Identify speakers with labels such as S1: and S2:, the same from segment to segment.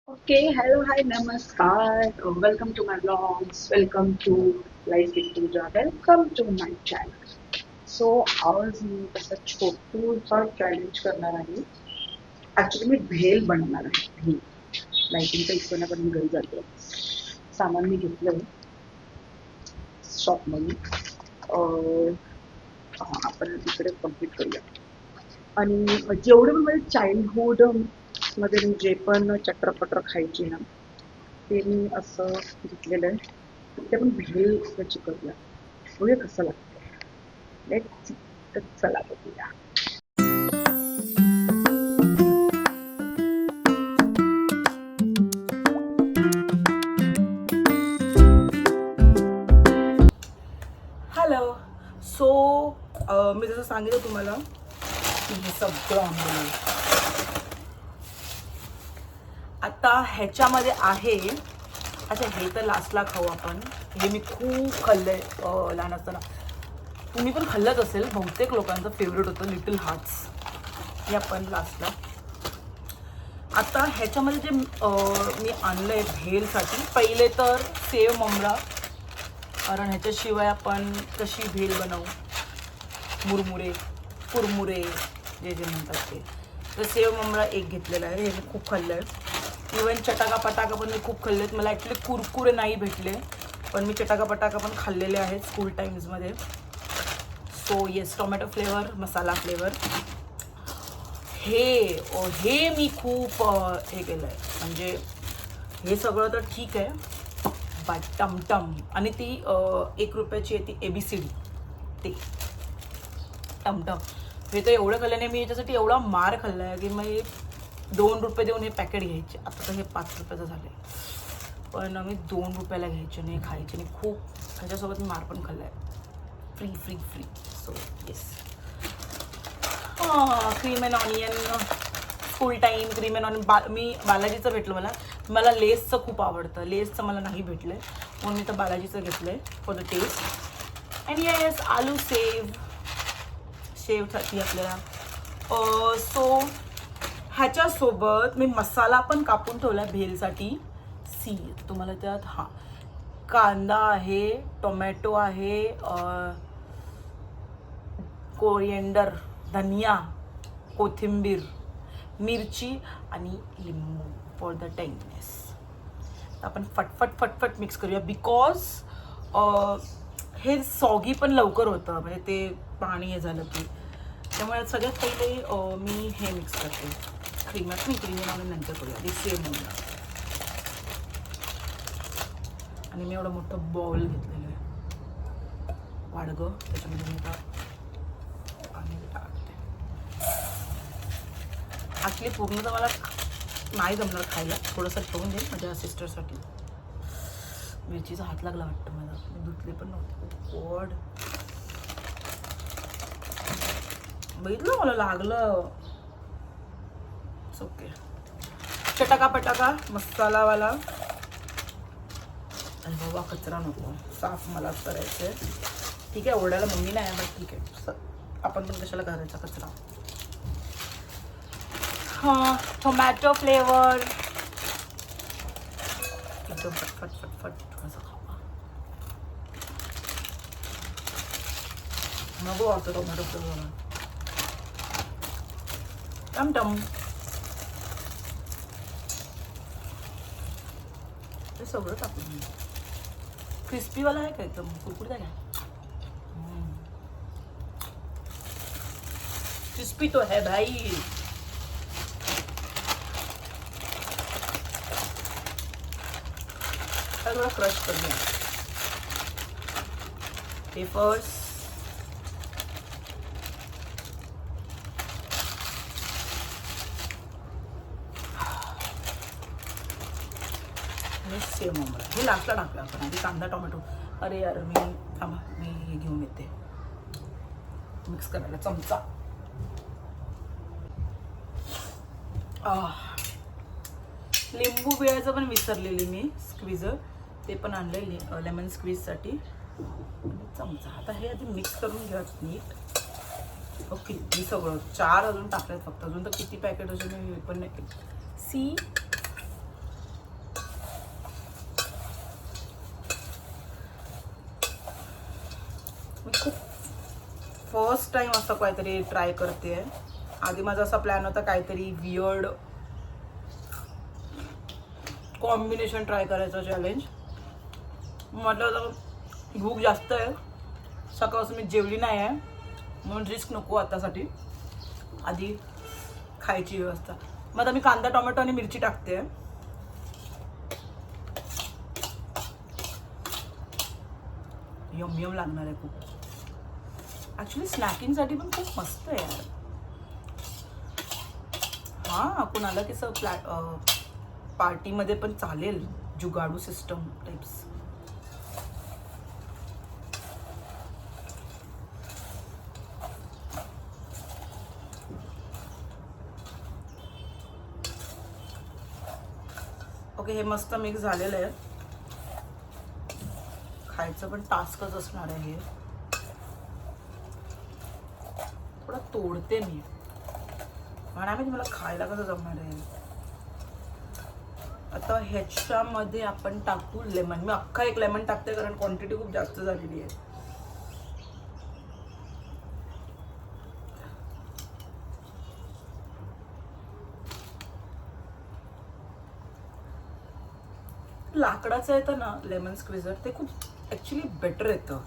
S1: Okay, hello, hi, namaskar. Welcome to my vlogs. Welcome to Life with Pooja. Welcome to my channel. So, आज मी तसं छोटूसा challenge करणार आहे. Actually मी भेल बनवणार आहे. भेल लाईटिंगचा issue नाही पण मी घरी जाते. सामान मी घेतलंय शॉपमधून. आपण तिकडे कम्प्लीट करूया. आणि जेवढं पण माझे चाइल्डहुड मध्ये मी जे पण चटरपटर खायची ना ते मी असं घेतलेलं आहे. ते पण भेल त्याची करूया. बघूया कसं लागतं. लेट्स तर चला बघूया. हॅलो. सो मी जसं सांगितलं तुम्हाला की हे सगळं आंबोली आता ह्याच्यामध्ये आहे. अच्छा, हे तर लास्टला खाऊ आपण. हे मी खूप खाल्लंय लहान असताना. तुम्ही पण खाल्लंच असेल. बहुतेक लोकांचं फेवरेट होतं लिटिल हार्ट्स. हे आपण लास्टला. आता ह्याच्यामध्ये जे मी आणलं आहे भेलसाठी, पहिले तर सेव ममरा. कारण ह्याच्याशिवाय आपण कशी भेल बनवू. मुरमुरे कुरमुरे जे जे म्हणतात ते. तर सेव ममरा एक घेतलेला आहे. हे मी खूप खाल्लं आहे. इवन चटाका पटाका पण मी खूप खाल्लेत. मला ॲक्च्युली कुरकुरे नाही भेटले पण मी चटाका पटाका पण खाल्लेले आहेत स्कूल टाईम्समध्ये. So yes, tomato flavour, masala flavour. हे मी खूप हे केलं आहे. म्हणजे हे सगळं तर ठीक आहे बट टमटम आणि ती 1 रुपयाची आहे ती ABCD ते टमटम. हे तर एवढं खाल्ल्याने मी याच्यासाठी एवढा मार खाल्ला आहे की मग 2 रुपये देऊन हे पॅकेट घ्यायचे. आता तर हे 5 रुपयाचं झालं आहे पण आम्ही 2 रुपयाला घ्यायचे नाही, खायचे नाही. खूप ह्याच्यासोबत मी मार पण खाल्ला आहे. Free free free. So yes. Cream and onion full time cream and onion. मी बालाजीचं भेटलं मला लेसचं खूप आवडतं. लेसचं मला नाही भेटलं आहे म्हणून मी तर बालाजीचं घेतलं आहे for the taste. And yes, आलू शेवसाठी आपल्याला. सो ह्याच्यासोबत मी मसाला पण कापून ठेवला आहे भेलसाठी. तुम्हाला त्यात कांदा आहे, टोमॅटो आहे, कोरिएंडर, धनिया, कोथिंबीर, मिरची आणि लिंबू फॉर द टेंगनेस. आपण फटफट मिक्स करूया बिकॉज हे सॉगी पण लवकर होतं. म्हणजे ते पाणी हे झालं की. त्यामुळे सगळ्यात पहिले मी हे मिक्स करते. क्रीम आणून नंतर करूया. ते सेम होऊया. आणि मी एवढं मोठं बॉल घेतलेलं आहे वाडगं. त्याच्यामध्ये मी पाणी टाकते. ॲक्च्युली पूर्ण तर मला नाही जमणार खायला. थोडंसं ठेवून देईन माझ्या सिस्टरसाठी. मिरचीचा हात लागला वाटतं मला. मी धुतले पण नव्हते. गॉड, बघितलं मला लागलं. ओके. चटाका पटाका मसालावाला. आणि बाबा कचरा नको, साफ मला करायचं आहे. ठीक आहे, ओरडायला मम्मी नाही बट ठीक आहे. आपण पण कशाला करायचा कचरा. टोमॅटो फ्लेवर एकदम फटफट थोडंसं खावा. नको वाटतं टोमॅटो फ्लेवर. टमटम. हे सगळं टाकून क्रिस्पीवाला आहे का एकदम कुरकुरीत आहे का. क्रिस्पी तो है भाई. थोड़ा क्रश कर दिया. पेपर्स, सेम ममरा हे लास्टला टाकलं आपण. आधी कांदा टोमॅटो. अरे यार, मी हे घेऊन येते मिक्स करायला चमचा. लिंबू पिळायचं पण विसरलेली मी. स्क्वीजर ते पण आणलंय लेमन स्क्वीजसाठी. चमचा. आता हे आधी मिक्स करून घ्या नीट. किती सगळं 4 अजून टाकल्यात फक्त. अजून तर किती पॅकेट अजून मी पण नाही. टाइम असं काहीतरी ट्राय करते. आधी माझा असा प्लॅन होता काहीतरी वियर्ड कॉम्बिनेशन ट्राय करायचं चॅलेंज. म्हटलं भूक जास्त आहे, सकाळपासून मी जेवली नाही आहे, म्हणून रिस्क नको आतासाठी, आधी खायची व्यवस्था. मग आता मी कांदा टोमॅटो आणि मिरची टाकते. यम यम लागणार आहे खूप. ॲक्च्युली स्नॅकिंगसाठी पण खूप मस्त आहे यार. हां, कुणाला कसं पार्टीमध्ये पण चालेल, जुगाडू सिस्टम टाइप्स. ओके, हे मस्त मिक्स झालेलं आहे. खायचं पण टास्कच असणार आहे. थोडं तोडते मी, म्हणा मी मला खायला कसं जमणार आहे. आता ह्याच्यामध्ये आपण टाकू लेमन. मी अख्खा एक लेमन टाकते कारण क्वांटिटी खूप जास्त झालेली आहे. लाकडाचं येतं ना लेमन स्क्विझर, ते खूप ॲक्च्युली बेटर येतं.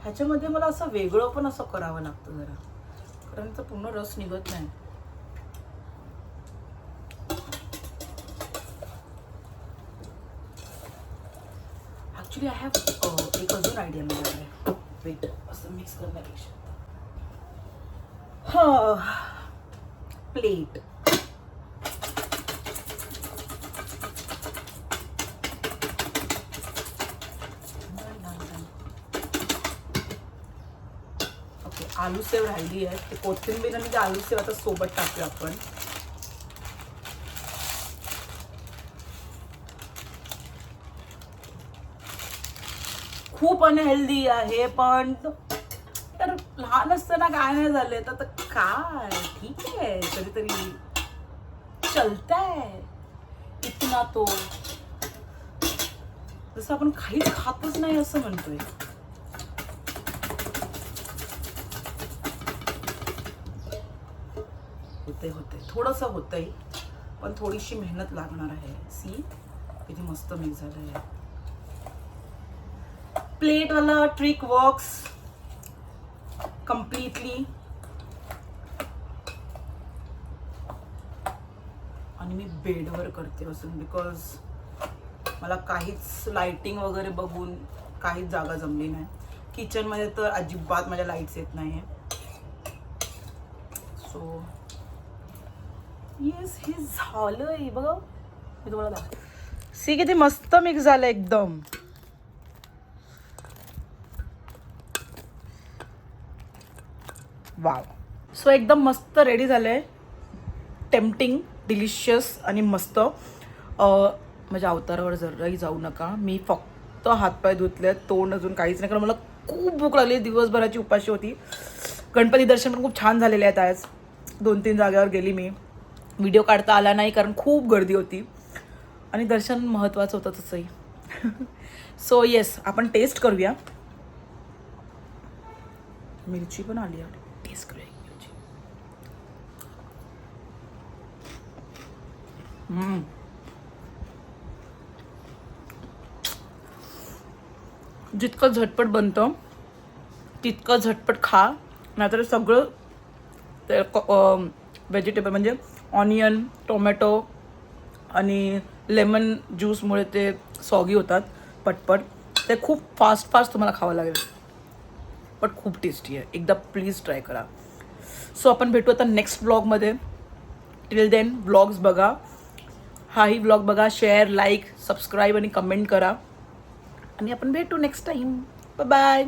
S1: ह्याच्यामध्ये मला असं वेगळं पण असं करावं लागतं जरा, कारण त्याचा पूर्ण रस निघत नाही. ॲक्च्युली आय हॅव एक अजून आयडिया मिळाला. वेट, असं मिक्स करण्यापेक्षा प्लेट. ओके, आलू सेव राहिली आहे. ते कोथिंबीर आणि ते आलू सेव आता सोबत टाकूया आपण. खूप अनहेल्दी आहे, पण तर लहान असताना काय नाही झाले, तर काय ठीक आहे, कधीतरी चलताय इतना तो. जसं आपण काहीच खातच नाही असं म्हणतोय. होते थोडंसं होतंय, पण थोडीशी मेहनत लागणार आहे. सी किती मस्त मिक्स झालं आहे. प्लेट वाला ट्रिक वर्क्स कम्प्लीटली. आणि मी बेडवर करते बसून, बिकॉज मला काहीच लाइटिंग वगैरे बघून काहीच जागा जमली नाही. किचनमध्ये तर अजिबात माझ्या लाईट्स येत नाही आहे. सो येस, हे झालंय बघा. मी तुम्हाला दाखवते. सी किती मस्त मिक्स झालं एकदम. वाव. सो एकदम मस्त रेडी झालंय. टेम्पटिंग, डिलिशियस आणि मस्त. माझ्या अवतारावर जराही जाऊ नका. मी फक्त हातपाय धुतले, तोंड अजून काहीच नाही, कारण मला खूप भूक लागली. दिवसभराची उपाशी होती. गणपती दर्शन पण खूप छान झालेले आहेत आज. 2-3 जागेवर गेली मी. व्हिडिओ काढता आला नाही कारण खूप गर्दी होती आणि दर्शन महत्त्वाचं होतं तसंही. सो येस, आपण टेस्ट करूया. मिरची पण आली आहे, टेस्ट करूया मिरची. जितकं झटपट बनतं तितकं झटपट खा, नाहीतर सगळं ते व्हेजिटेबल म्हणजे ऑनियन, टोमॅटो आणि लेमन ज्यूसमुळे ते सॉगी होतात पटपट. ते खूप फास्ट तुम्हाला खावं लागेल, पण खूप टेस्टी आहे. एकदा प्लीज ट्राय करा. सो आपण भेटू आता नेक्स्ट व्लॉगमध्ये. टिल देन व्लॉग्स बघा, हाही व्लॉग बघा, शेअर, लाईक, सबस्क्राईब आणि कमेंट करा, आणि आपण भेटू नेक्स्ट टाईम. Bye bye.